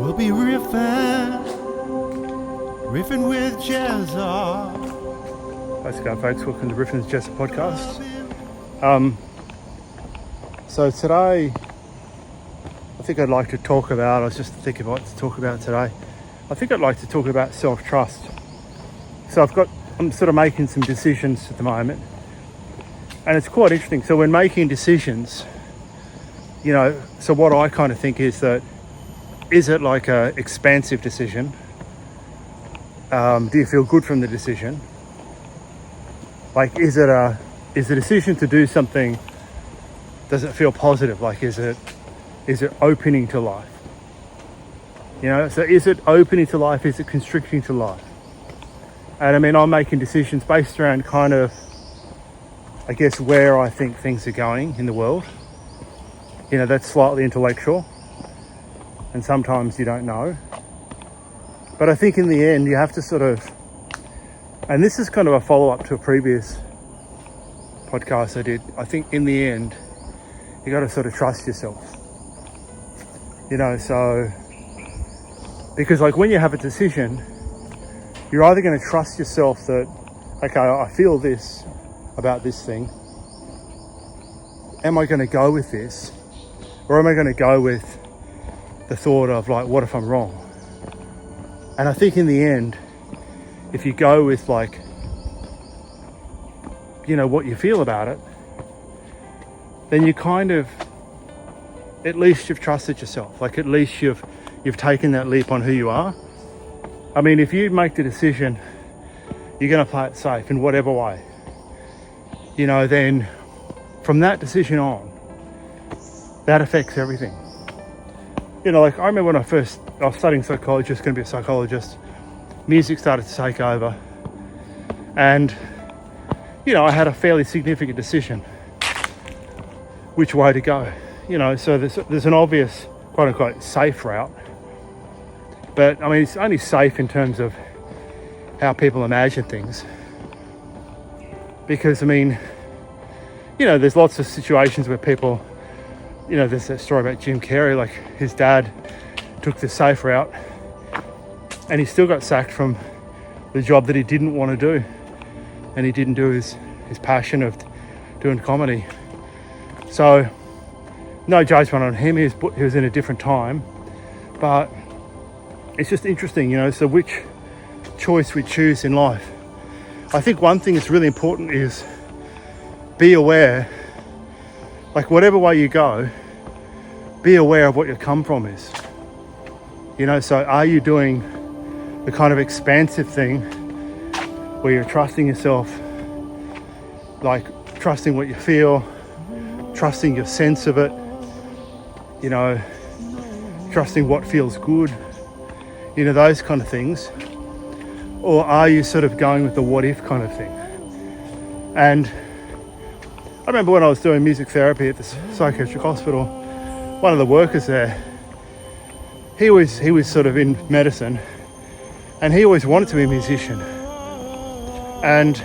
We'll be riffing with Jezza. How's it going, folks? Welcome to Riffing with Jezza podcast. So today, I think I'd like to talk about, I was just thinking what to talk about today. I think I'd like to talk about self-trust. So I'm sort of making some decisions at the moment, and it's quite interesting. So when making decisions, so what I kind of think is that, is it like a expansive decision? Do you feel good from the decision? Like, is the decision to do something, does it feel positive? Like, is it opening to life? So is it opening to life? Is it constricting to life? And I mean, I'm making decisions based around kind of, I guess, where I think things are going in the world. That's slightly intellectual, and sometimes you don't know. But I think in the end, you have to sort of, and this is kind of a follow-up to a previous podcast I did. I think in the end, you got to sort of trust yourself. So, because like when you have a decision, you're either going to trust yourself that, okay, I feel this about this thing. Am I going to go with this? Or am I going to go with the thought of like, what if I'm wrong? And I think in the end, if you go with like, what you feel about it, then you kind of, at least you've trusted yourself. Like at least you've taken that leap on who you are. I mean, if you make the decision, you're going to play it safe in whatever way, then from that decision on, that affects everything. Like I remember when I was studying psychology, just going to be a psychologist, music started to take over, and I had a fairly significant decision which way to go. So there's an obvious quote unquote safe route, but I mean it's only safe in terms of how people imagine things, because I mean there's lots of situations where people, there's that story about Jim Carrey, like his dad took the safe route and he still got sacked from the job that he didn't want to do, and he didn't do his passion of doing comedy. So no judgment on him, he was in a different time, but it's just interesting, so which choice we choose in life. I think one thing that's really important is be aware, like whatever way you go, be aware of what your come from is. So are you doing the kind of expansive thing where you're trusting yourself, like trusting what you feel, trusting your sense of it, trusting what feels good, those kind of things? Or are you sort of going with the what if kind of thing? And I remember when I was doing music therapy at this psychiatric hospital, one of the workers there, he was sort of in medicine, and he always wanted to be a musician. And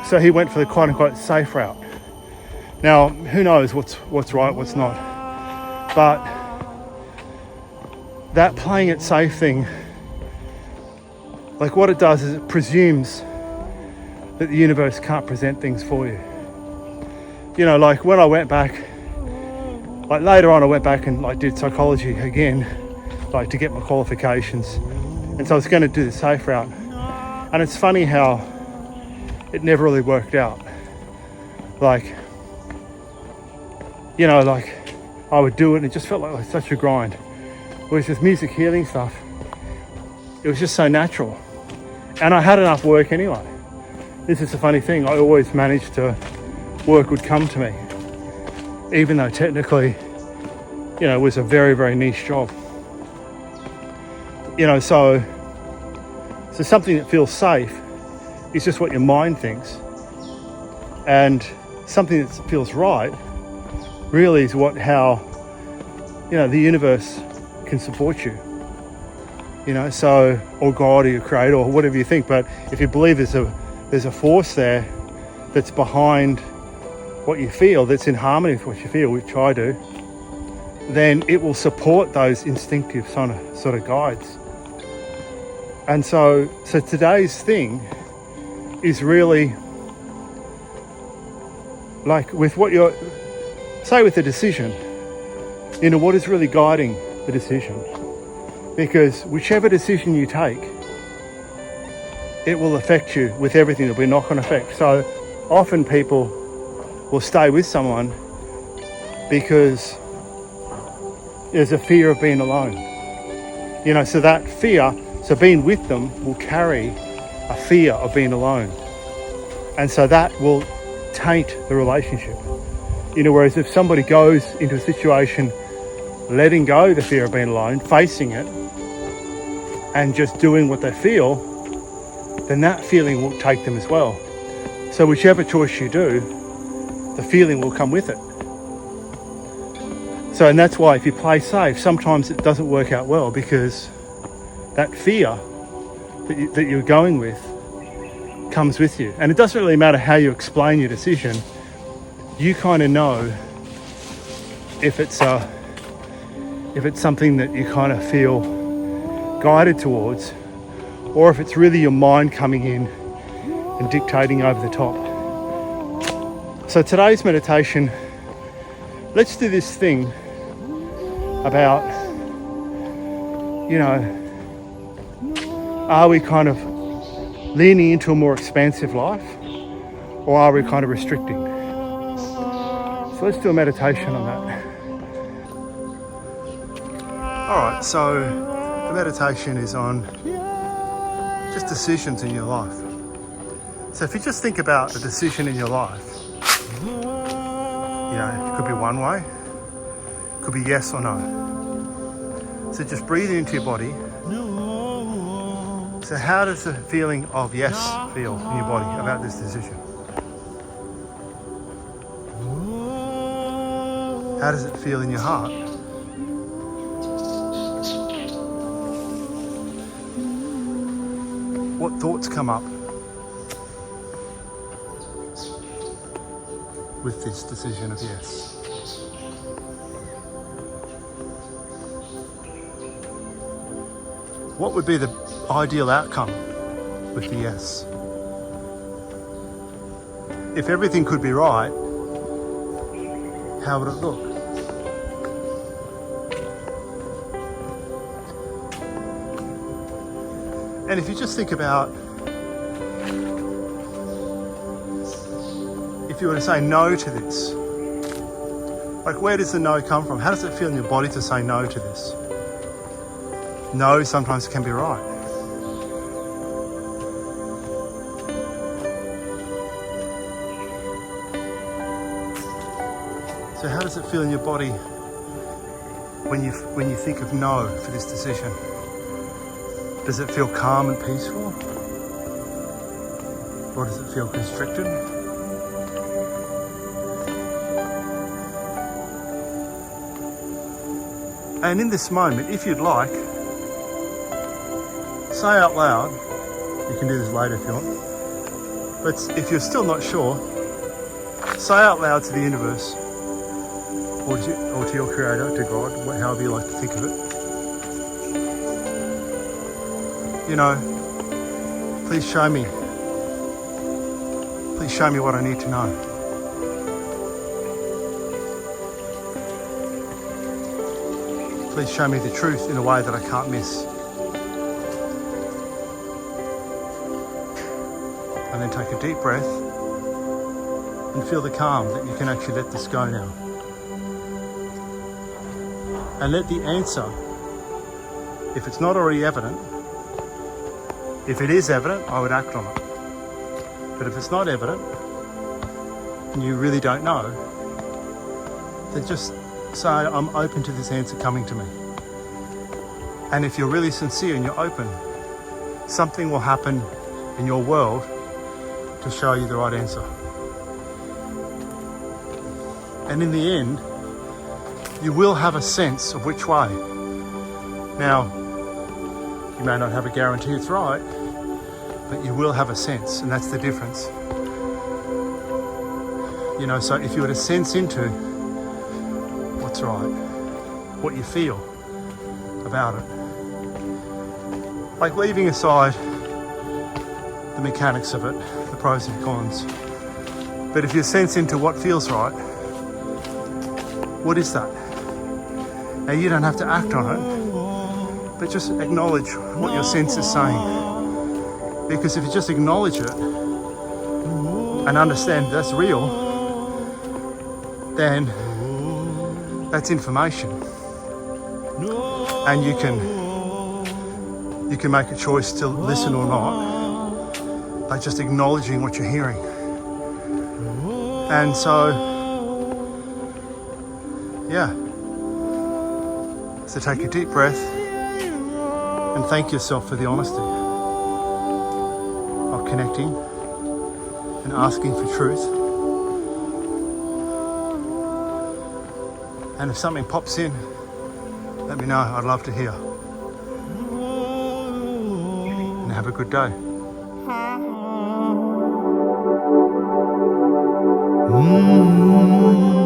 so he went for the quote unquote safe route. Now, who knows what's right, what's not. But that playing it safe thing, like what it does is it presumes that the universe can't present things for you. Like when I went back, like later on I went back and like did psychology again, like to get my qualifications. And so I was going to do the safe route. And it's funny how it never really worked out. Like, like I would do it and it just felt like such a grind. Whereas this music healing stuff, it was just so natural. And I had enough work anyway. This is the funny thing, I always managed to, work would come to me. Even though technically, it was a very, very niche job. So something that feels safe is just what your mind thinks. And something that feels right really is how the universe can support you. So, or God or your creator or whatever you think. But if you believe there's a force there that's behind what you feel, that's in harmony with what you feel, which I do, then it will support those instinctive sort of guides. And so today's thing is really like with what you're, say with the decision, what is really guiding the decision? Because whichever decision you take, it will affect you with everything. There'll be a knock-on effect. So often people will stay with someone because there's a fear of being alone. So that fear, so being with them will carry a fear of being alone. And so that will taint the relationship. Whereas if somebody goes into a situation letting go the fear of being alone, facing it, and just doing what they feel, then that feeling will take them as well. So whichever choice you do, the feeling will come with it. So, and that's why if you play safe, sometimes it doesn't work out well, because that fear that you're going with comes with you. And it doesn't really matter how you explain your decision. You kind of know if it's something that you kind of feel guided towards, or if it's really your mind coming in and dictating over the top. So today's meditation, let's do this thing about, are we kind of leaning into a more expansive life, or are we kind of restricting? So let's do a meditation on that. All right, so the meditation is on just decisions in your life. So if you just think about a decision in your life, it could be one way, it could be yes or no. So just breathe into your body. So how does the feeling of yes feel in your body about this decision? How does it feel in your heart? What thoughts come up with this decision of yes? What would be the ideal outcome with the yes? If everything could be right, how would it look? And if you just think about, if you were to say no to this, like where does the no come from? How does it feel in your body to say no to this? No sometimes can be right. So how does it feel in your body when you think of no for this decision? Does it feel calm and peaceful? Or does it feel constricted? And in this moment, if you'd like, say out loud, you can do this later if you want, but if you're still not sure, say out loud to the universe, or to your creator, to God, however you like to think of it, please show me what I need to know. Please show me the truth in a way that I can't miss. And then take a deep breath and feel the calm that you can actually let this go now. And let the answer, if it's not already evident, if it is evident, I would act on it. But if it's not evident, and you really don't know, then just say, I'm open to this answer coming to me. And if you're really sincere and you're open, something will happen in your world to show you the right answer. And in the end, you will have a sense of which way. Now, you may not have a guarantee it's right, but you will have a sense, and that's the difference. So if you were to sense into what's right, what you feel about it. Like leaving aside the mechanics of it, the pros and cons. But if you're sense into what feels right, what is that? Now you don't have to act on it, but just acknowledge what your sense is saying. Because if you just acknowledge it and understand that's real, then that's information. And you can make a choice to listen or not by just acknowledging what you're hearing. And so, yeah. So take a deep breath and thank yourself for the honesty of connecting and asking for truth. And if something pops in, let me know. I'd love to hear. And have a good day. Mm-hmm.